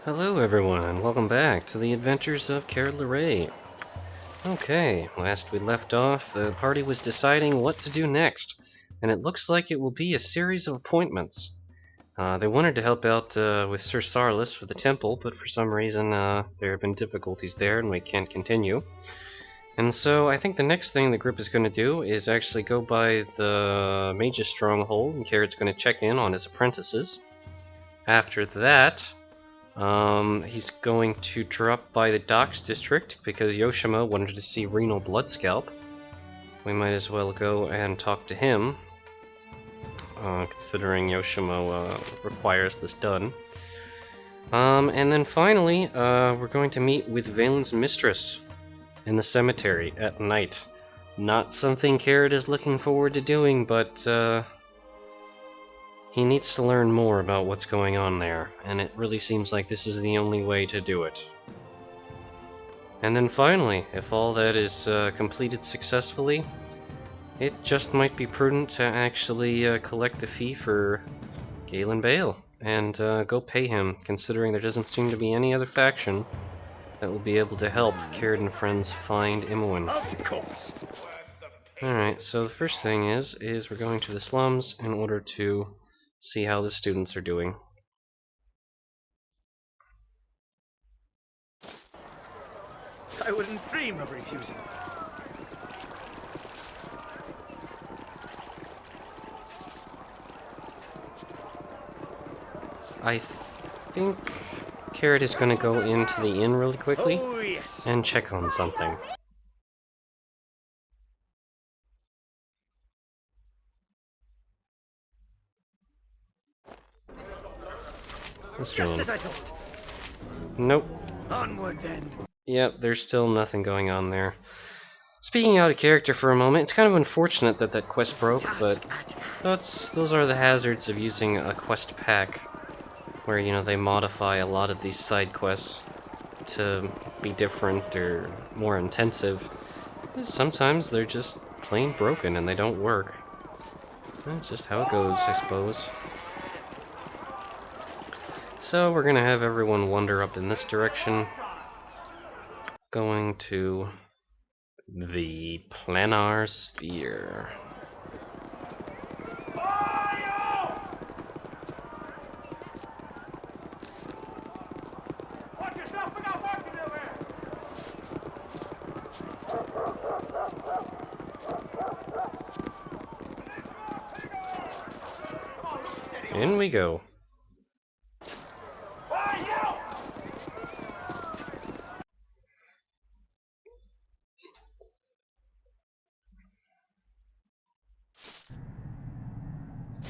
Hello everyone, welcome back to the adventures of Kered Larae. Okay, last we left off, the party was deciding what to do next, and it looks like it will be a series of appointments. They wanted to help out with Sir Sarlis for the temple, but for some reason there have been difficulties there and we can't continue. And so I think the next thing the group is going to do is actually go by the mage's stronghold, and Kered's going to check in on his apprentices. After that, he's going to drop by the docks district because Yoshima wanted to see Renal Bloodscalp. We might as well go and talk to him, considering Yoshima requires this done. And then finally, we're going to meet with Valen's Mistress in the cemetery at night. Not something Kered is looking forward to doing, but he needs to learn more about what's going on there, and it really seems like this is the only way to do it. And then finally, if all that is completed successfully, it just might be prudent to actually collect the fee for Galen Bale, and go pay him, considering there doesn't seem to be any other faction that will be able to help Kered and friends find Imoen. Of course. Alright, so the first thing is we're going to the slums in order to see how the students are doing. I wouldn't dream of refusing. I think Kered is going to go into the inn really quickly Oh, yes. and check on something. Just as I thought. Nope. Onward then. Yep, there's still nothing going on there. Speaking out of character for a moment, it's kind of unfortunate that that quest broke, but those are the hazards of using a quest pack, where, you know, they modify a lot of these side quests to be different or more intensive. Sometimes they're just plain broken and they don't work. That's just how it goes, I suppose. So we're gonna have everyone wander up in this direction, going to the planar sphere. In we go.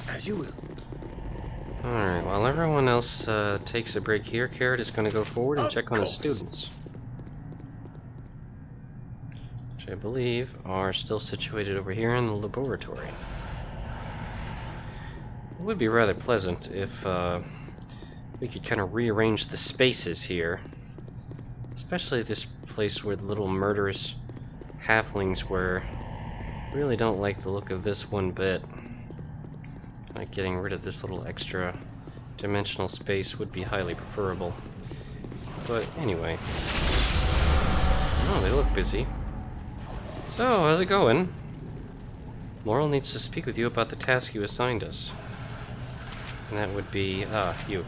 As you will. Alright, while everyone else takes a break here, Kered is going to go forward and check on his students, which I believe are still situated over here in the laboratory. It would be rather pleasant if we could kind of rearrange the spaces here, especially this place where the little murderous halflings were. Really don't like the look of this one bit. Like, getting rid of this little extra dimensional space would be highly preferable. But anyway. Oh, they look busy. So, how's it going? Morrel needs to speak with you about the task you assigned us. And that would be, you.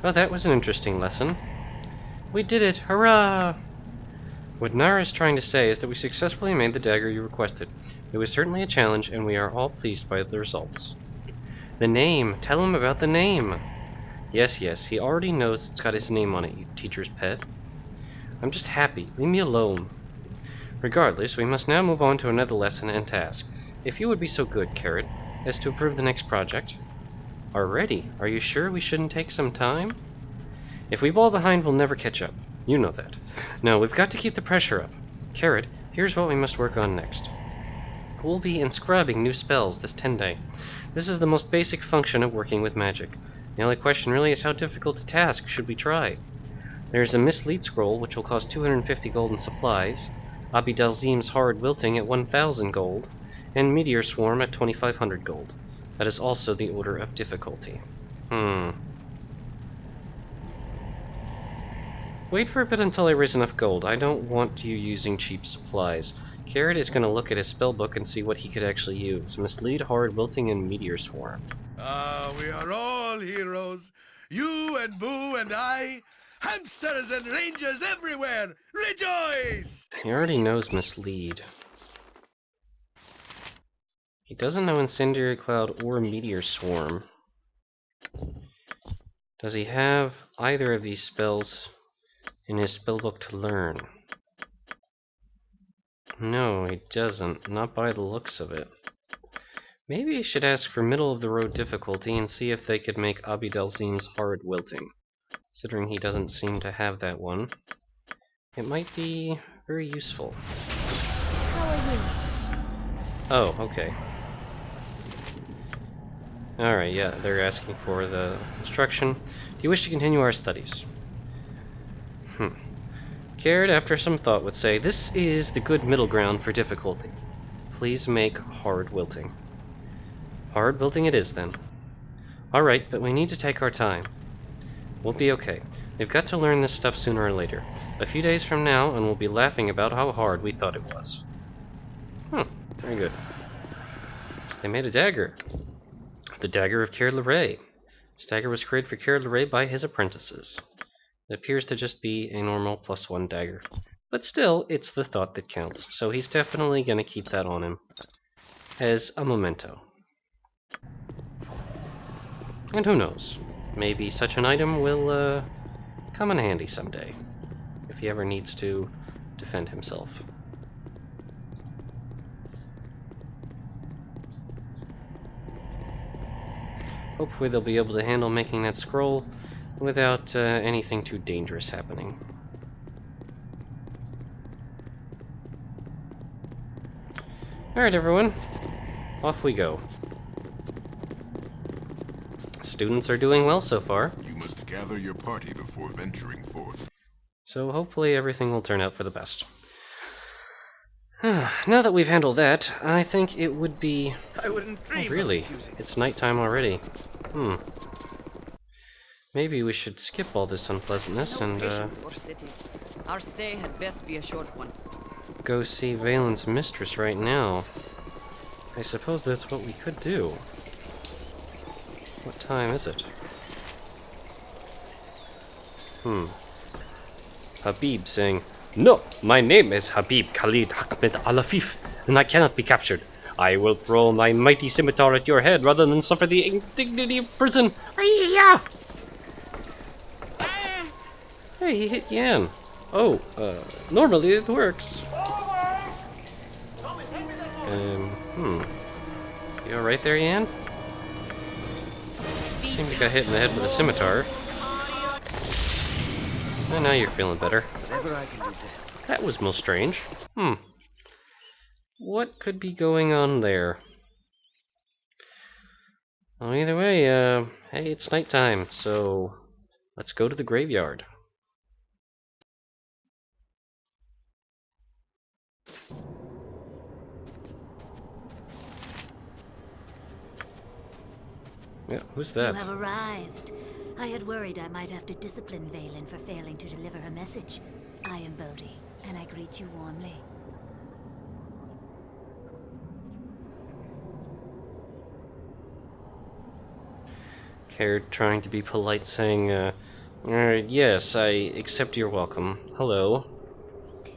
Well, that was an interesting lesson. We did it! Hurrah! What Nara is trying to say is that we successfully made the dagger you requested. It was certainly a challenge, and we are all pleased by the results. The name! Tell him about the name! Yes, he already knows it's got his name on it, you teacher's pet. I'm just happy. Leave me alone. Regardless, we must now move on to another lesson and task. If you would be so good, Kered, as to approve the next project. Already? Are you sure we shouldn't take some time? If we fall behind, we'll never catch up. You know that. No, we've got to keep the pressure up. Kered, here's what we must work on next. We'll be inscribing new spells this 10-day. This is the most basic function of working with magic. The only question really is how difficult a task should we try. There's a mislead scroll, which will cost 250 gold in supplies, Abidalzim's Hard Wilting at 1,000 gold, and Meteor Swarm at 2,500 gold. That is also the order of difficulty. Wait for a bit until I raise enough gold. I don't want you using cheap supplies. Kered is going to look at his spellbook and see what he could actually use. Mislead, Hard, Wilting, and Meteor Swarm. Ah, we are all heroes. You and Boo and I. Hamsters and rangers everywhere. Rejoice! He already knows Mislead. He doesn't know Incendiary Cloud or Meteor Swarm. Does he have either of these spells in his spellbook to learn? No, he doesn't. Not by the looks of it. Maybe I should ask for middle-of-the-road difficulty and see if they could make Abidalzin's Hard Wilting. Considering he doesn't seem to have that one, it might be very useful. How are you? Oh, okay. Alright, yeah, they're asking for the instruction. Do you wish to continue our studies? Kered, after some thought, would say, this is the good middle ground for difficulty. Please make Hard Wilting. Hard Wilting it is, then. Alright, but we need to take our time. We'll be okay. We've got to learn this stuff sooner or later. A few days from now, and we'll be laughing about how hard we thought it was. Very good. They made a dagger. The dagger of Kered Larae. This dagger was created for Kered Larae by his apprentices. It appears to just be a normal +1 dagger. But still, it's the thought that counts, so he's definitely going to keep that on him as a memento. And who knows, maybe such an item will come in handy someday, if he ever needs to defend himself. Hopefully they'll be able to handle making that scroll without anything too dangerous happening. Alright everyone, off we go. Students are doing well so far. You must gather your party before venturing forth. So hopefully everything will turn out for the best. Now that we've handled that, I think it would be... I wouldn't dream really? of refusing. It's nighttime already. Maybe we should skip all this unpleasantness and patience for cities. Our stay had best be a short one. go see Valen's mistress right now. I suppose that's what we could do. What time is it? Habib saying, "No, my name is Habib Khalid Ahmed Al-Afif, and I cannot be captured. I will throw my mighty scimitar at your head rather than suffer the indignity of prison." Hey, he hit Yan. Oh, normally it works. You alright there, Yan? Seems you got hit in the head with a scimitar. And now you're feeling better. Whatever I can do to help. That was most strange. What could be going on there? Well, either way, hey, it's nighttime, so let's go to the graveyard. Yeah, who's that? You have arrived. I had worried I might have to discipline Valen for failing to deliver her message. I am Bodhi, and I greet you warmly. Kered trying to be polite, saying, yes, I accept your welcome. Hello.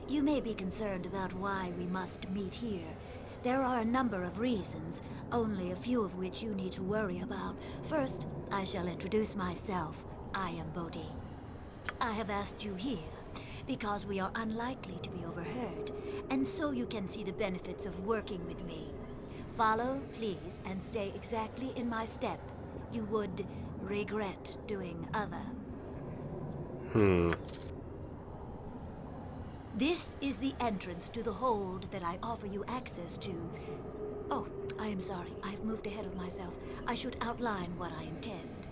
You may be concerned about why we must meet here. There are a number of reasons, only a few of which you need to worry about. First, I shall introduce myself. I am Bodhi. I have asked you here because we are unlikely to be overheard, and so you can see the benefits of working with me. Follow, please, and stay exactly in my step. You would regret doing other. This is the entrance to the hold that I offer you access to. Oh, I am sorry. I have moved ahead of myself. I should outline what I intend.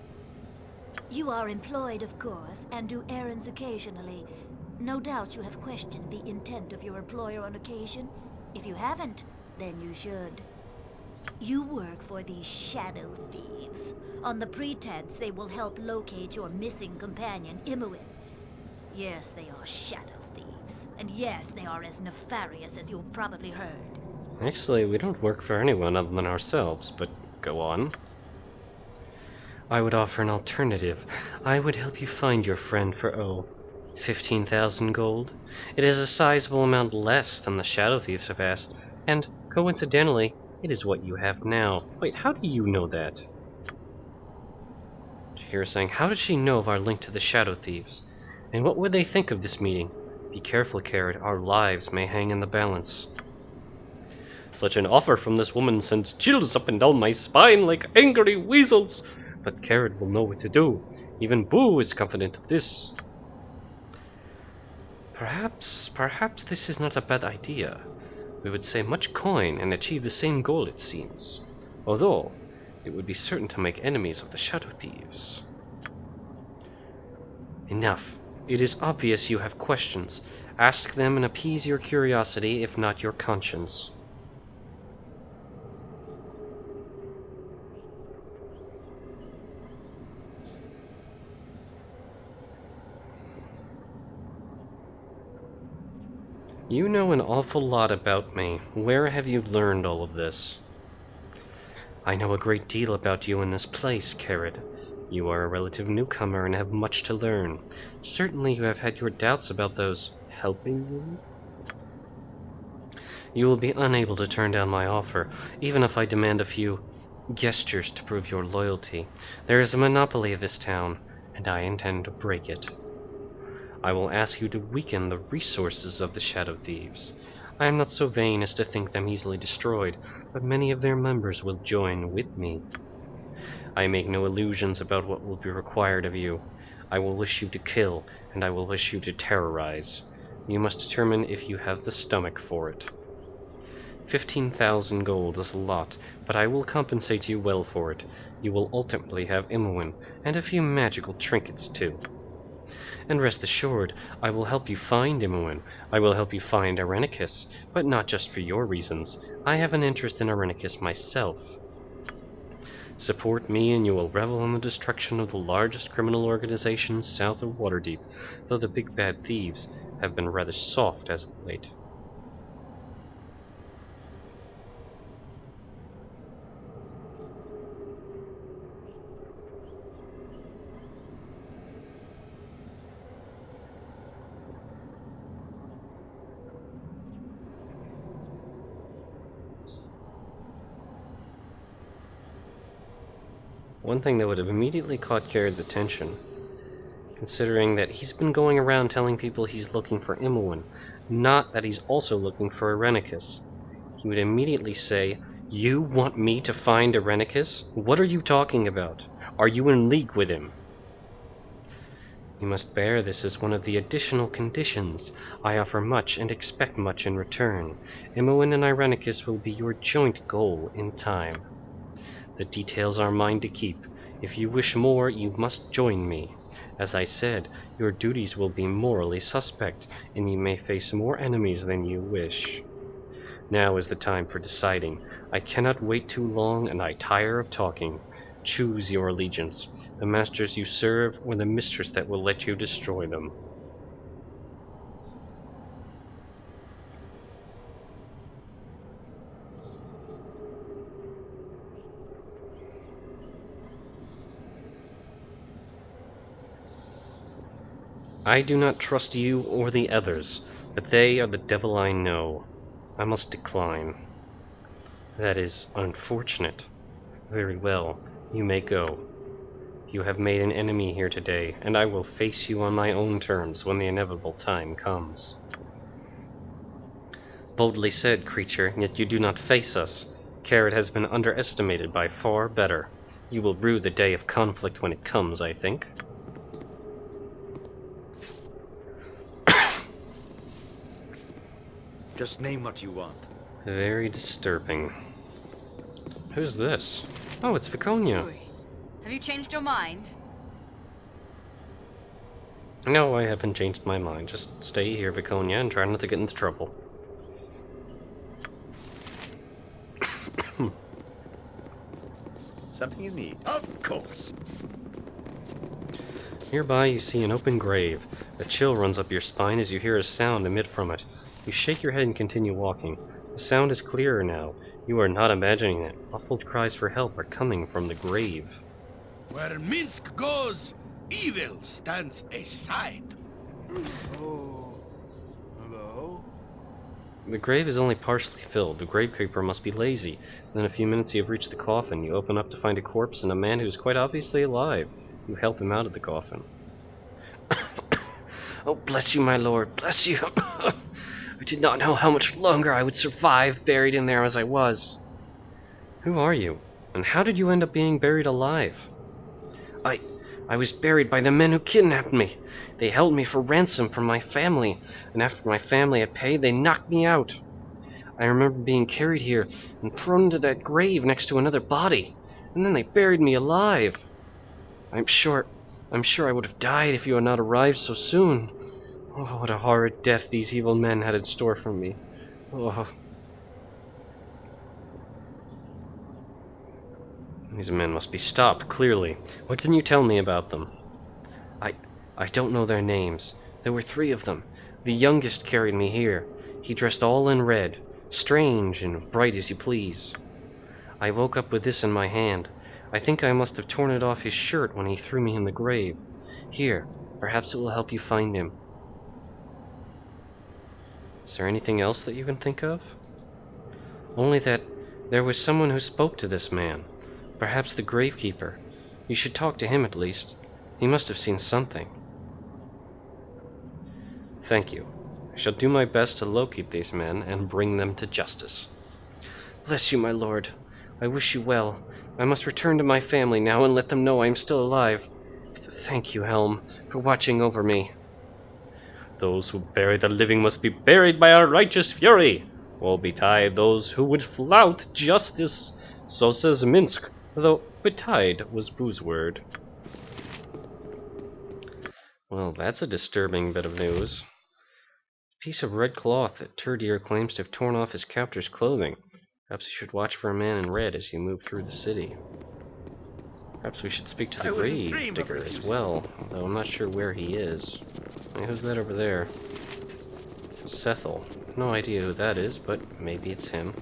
You are employed, of course, and do errands occasionally. No doubt you have questioned the intent of your employer on occasion. If you haven't, then you should. You work for these shadow thieves, on the pretense they will help locate your missing companion, Imoen. Yes, they are shadow thieves. And yes, they are as nefarious as you've probably heard. Actually, we don't work for anyone other than ourselves, but go on. I would offer an alternative. I would help you find your friend for, 15,000 gold. It is a sizable amount less than the shadow thieves have asked, and, coincidentally, it is what you have now. Wait, how do you know that? Here saying, how does she know of our link to the shadow thieves? And what would they think of this meeting? Be careful, Kered. Our lives may hang in the balance. Such an offer from this woman sends chills up and down my spine like angry weasels. But Kered will know what to do. Even Boo is confident of this. Perhaps this is not a bad idea. We would save much coin and achieve the same goal, it seems. Although, it would be certain to make enemies of the shadow thieves. Enough. It is obvious you have questions. Ask them and appease your curiosity, if not your conscience. You know an awful lot about me. Where have you learned all of this? I know a great deal about you in this place, Kered. You are a relative newcomer and have much to learn. Certainly you have had your doubts about those helping you. You will be unable to turn down my offer, even if I demand a few gestures to prove your loyalty. There is a monopoly of this town, and I intend to break it. I will ask you to weaken the resources of the Shadow Thieves. I am not so vain as to think them easily destroyed, but many of their members will join with me. I make no illusions about what will be required of you. I will wish you to kill, and I will wish you to terrorize. You must determine if you have the stomach for it. 15,000 gold is a lot, but I will compensate you well for it. You will ultimately have Imoen, and a few magical trinkets too. And rest assured, I will help you find Imoen. I will help you find Irenicus, but not just for your reasons. I have an interest in Irenicus myself. Support me and you will revel in the destruction of the largest criminal organization south of Waterdeep, though the big bad thieves have been rather soft as of late. One thing that would have immediately caught Kered's attention, considering that he's been going around telling people he's looking for Imoen, not that he's also looking for Irenicus. He would immediately say, "You want me to find Irenicus? What are you talking about? Are you in league with him?" You must bear this as one of the additional conditions. I offer much and expect much in return. Imoen and Irenicus will be your joint goal in time. The details are mine to keep. If you wish more, you must join me. As I said, your duties will be morally suspect, and you may face more enemies than you wish. Now is the time for deciding. I cannot wait too long, and I tire of talking. Choose your allegiance, the masters you serve, or the mistress that will let you destroy them. I do not trust you or the others, but they are the devil I know. I must decline. That is unfortunate. Very well, you may go. You have made an enemy here today, and I will face you on my own terms when the inevitable time comes. Boldly said, creature, yet you do not face us. Kered has been underestimated by far better. You will rue the day of conflict when it comes, I think. Just name what you want. Very disturbing. Who's this? Oh, it's Viconia. Chewie, have you changed your mind? No, I haven't changed my mind. Just stay here, Viconia, and try not to get into trouble. Something you need? Of course. Nearby, you see an open grave. A chill runs up your spine as you hear a sound emit from it. You shake your head and continue walking. The sound is clearer now. You are not imagining it. Muffled cries for help are coming from the grave. Where Minsk goes, evil stands aside. Oh, hello? The grave is only partially filled. The gravekeeper must be lazy. Within a few minutes you have reached the coffin. You open up to find a corpse and a man who is quite obviously alive. You help him out of the coffin. Oh, bless you, my lord, bless you. I did not know how much longer I would survive buried in there as I was. Who are you? And how did you end up being buried alive? I was buried by the men who kidnapped me. They held me for ransom from my family, and after my family had paid, they knocked me out. I remember being carried here and thrown into that grave next to another body, and then they buried me alive. I'm sure I would have died if you had not arrived so soon. Oh, what a horrid death these evil men had in store for me. Oh. These men must be stopped, clearly. What can you tell me about them? I don't know their names. There were 3 of them. The youngest carried me here. He dressed all in red, strange and bright as you please. I woke up with this in my hand. I think I must have torn it off his shirt when he threw me in the grave. Here, perhaps it will help you find him. Is there anything else that you can think of? Only that there was someone who spoke to this man. Perhaps the gravekeeper. You should talk to him at least. He must have seen something. Thank you. I shall do my best to locate these men and bring them to justice. Bless you, my lord. I wish you well. I must return to my family now and let them know I am still alive. Thank you, Helm, for watching over me. Those who bury the living must be buried by a righteous fury. Woe betide those who would flout justice. So says Minsk, though betide was Boo's word. Well, that's a disturbing bit of news. A piece of red cloth that Tirdir claims to have torn off his captor's clothing. Perhaps you should watch for a man in red as you move through the city. Perhaps we should speak to the grave digger as well, though I'm not sure where he is. Hey, who's that over there? Sethel. No idea who that is, but maybe it's him.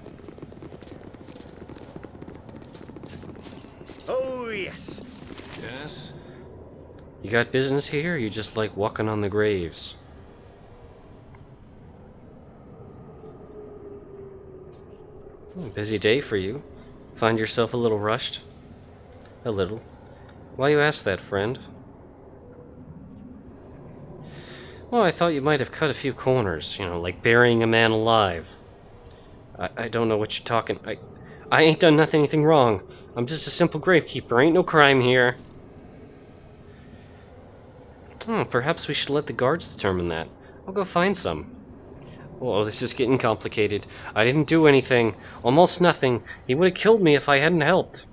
Oh, yes. Yes? You got business here, or you just like walking on the graves? Busy day for you. Find yourself a little rushed? A little. Why you ask that, friend? Well, I thought you might have cut a few corners, you know, like burying a man alive. I don't know what you're talking... I ain't done anything wrong. I'm just a simple gravekeeper. Ain't no crime here. Oh, perhaps we should let the guards determine that. I'll go find some. Oh, this is getting complicated. I didn't do anything. Almost nothing. He would have killed me if I hadn't helped.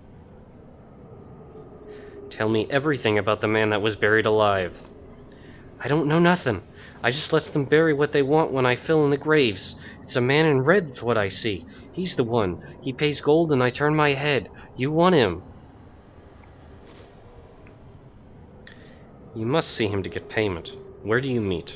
Tell me everything about the man that was buried alive. I don't know nothing. I just lets them bury what they want when I fill in the graves. It's a man in red's what I see. He's the one. He pays gold and I turn my head. You want him. You must see him to get payment. Where do you meet?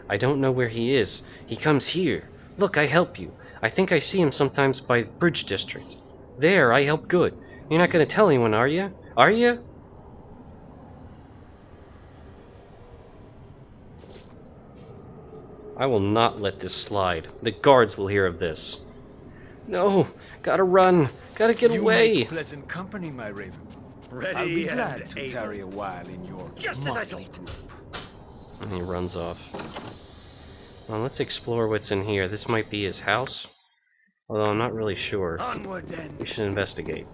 I don't know where he is. He comes here. Look, I help you. I think I see him sometimes by the Bridge District. There, I help good. You're not going to tell anyone, are you? Are you? I will not let this slide. The guards will hear of this. No! Gotta run! Gotta get away! You make pleasant company, my raven. Ready I'll be glad to tarry a while in your just as I thought. And he runs off. Well, let's explore what's in here. This might be his house. Although I'm not really sure. Onward then. We should investigate.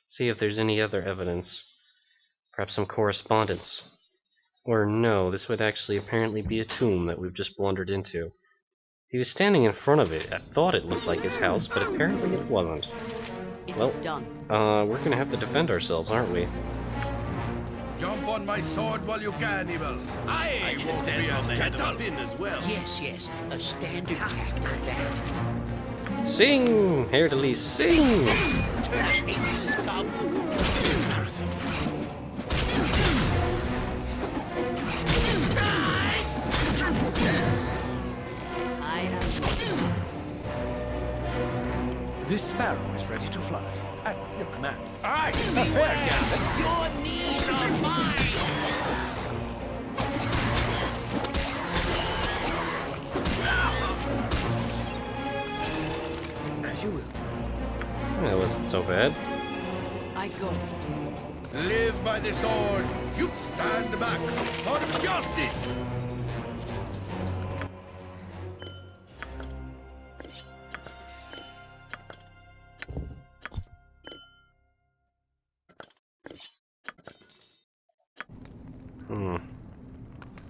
See if there's any other evidence. Perhaps some correspondence. Or no, this would actually apparently be a tomb that we've just blundered into. He was standing in front of it. I thought it looked like his house, but apparently it wasn't. It's done. We're gonna have to defend ourselves, aren't we? Jump on my sword while you can, evil. I won't be as get up in as well. Yes, yes. A standard task like that. Sing! Hercules, sing! This sparrow is ready to fly. At your command. Aye, fair game. Your knees are mine! As you will. That wasn't so bad. I go. Live by the sword. You stand back for justice.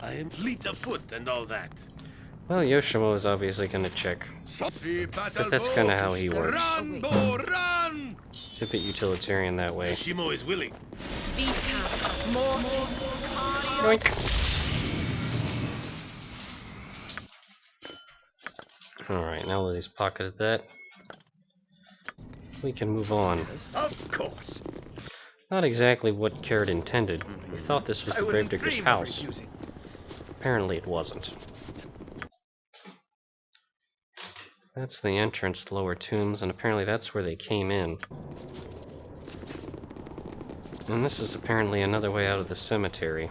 I am fleet of foot and all that. Well, Yoshimo is obviously going to check. But that's kind of how he works. Run, bow, run! He's a bit utilitarian that way. Yoshimo is willing. Yoink! Alright, now that he's pocketed that, we can move on. Of course. Not exactly what Kered intended. He thought this was the Gravedigger's house. Apparently it wasn't. That's the entrance to Lower Tombs, and apparently that's where they came in. And this is apparently another way out of the cemetery.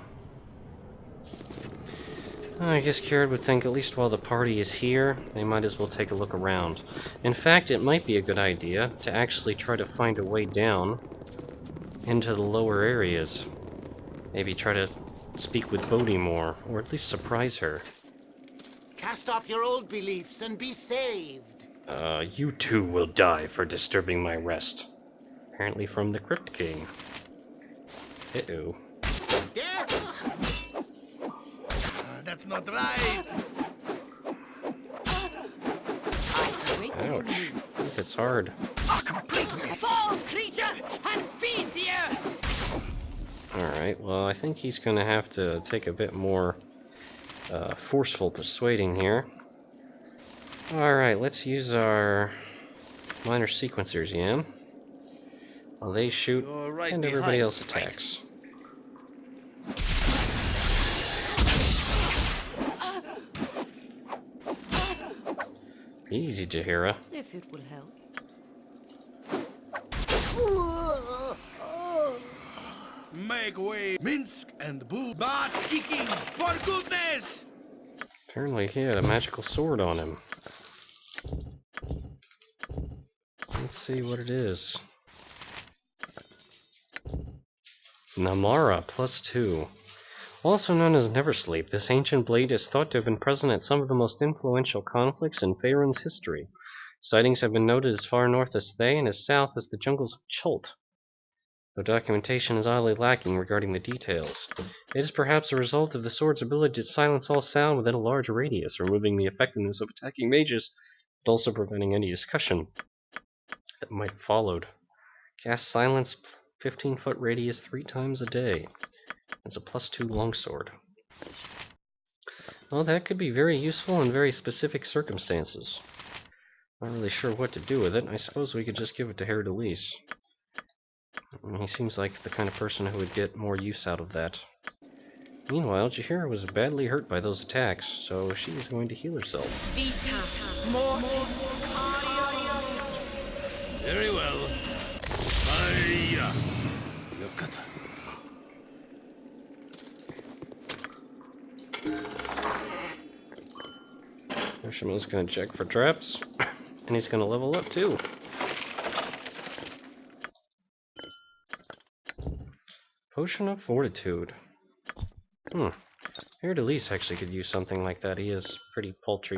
I guess Kered would think at least while the party is here, they might as well take a look around. In fact, it might be a good idea to actually try to find a way down into the lower areas. Maybe try to speak with Bodhi more, or at least surprise her. Cast off your old beliefs and be saved. You too will die for disturbing my rest. Apparently from the Crypt King. Uh-oh. That's not right. Ouch. It's hard. Fall, creature, and feed the earth! Alright, well, I think he's gonna have to take a bit more forceful persuading here. Alright, let's use our minor sequencers, Yam. While they shoot, Right and everybody behind, else attacks. Easy, Jaheira. If it will help. Make way, Minsk and Boo, but kicking for goodness! Apparently he had a magical sword on him. Let's see what it is. Namara, +2. Also known as Neversleep, this ancient blade is thought to have been present at some of the most influential conflicts in Faerun's history. Sightings have been noted as far north as Thay and as south as the jungles of Chult, though documentation is oddly lacking regarding the details. It is perhaps a result of the sword's ability to silence all sound within a large radius, removing the effectiveness of attacking mages, but also preventing any discussion that might have followed. Cast silence 15-foot radius 3 times a day. It's a +2 longsword. Well, that could be very useful in very specific circumstances. Not really sure what to do with it. I suppose we could just give it to Kered Larae. He seems like the kind of person who would get more use out of that. Meanwhile, Jaheira was badly hurt by those attacks, so she is going to heal herself. Very well. Yoshimo's going to check for traps, and he's going to level up too. Potion of Fortitude. Kered Larae actually could use something like that. He is pretty paltry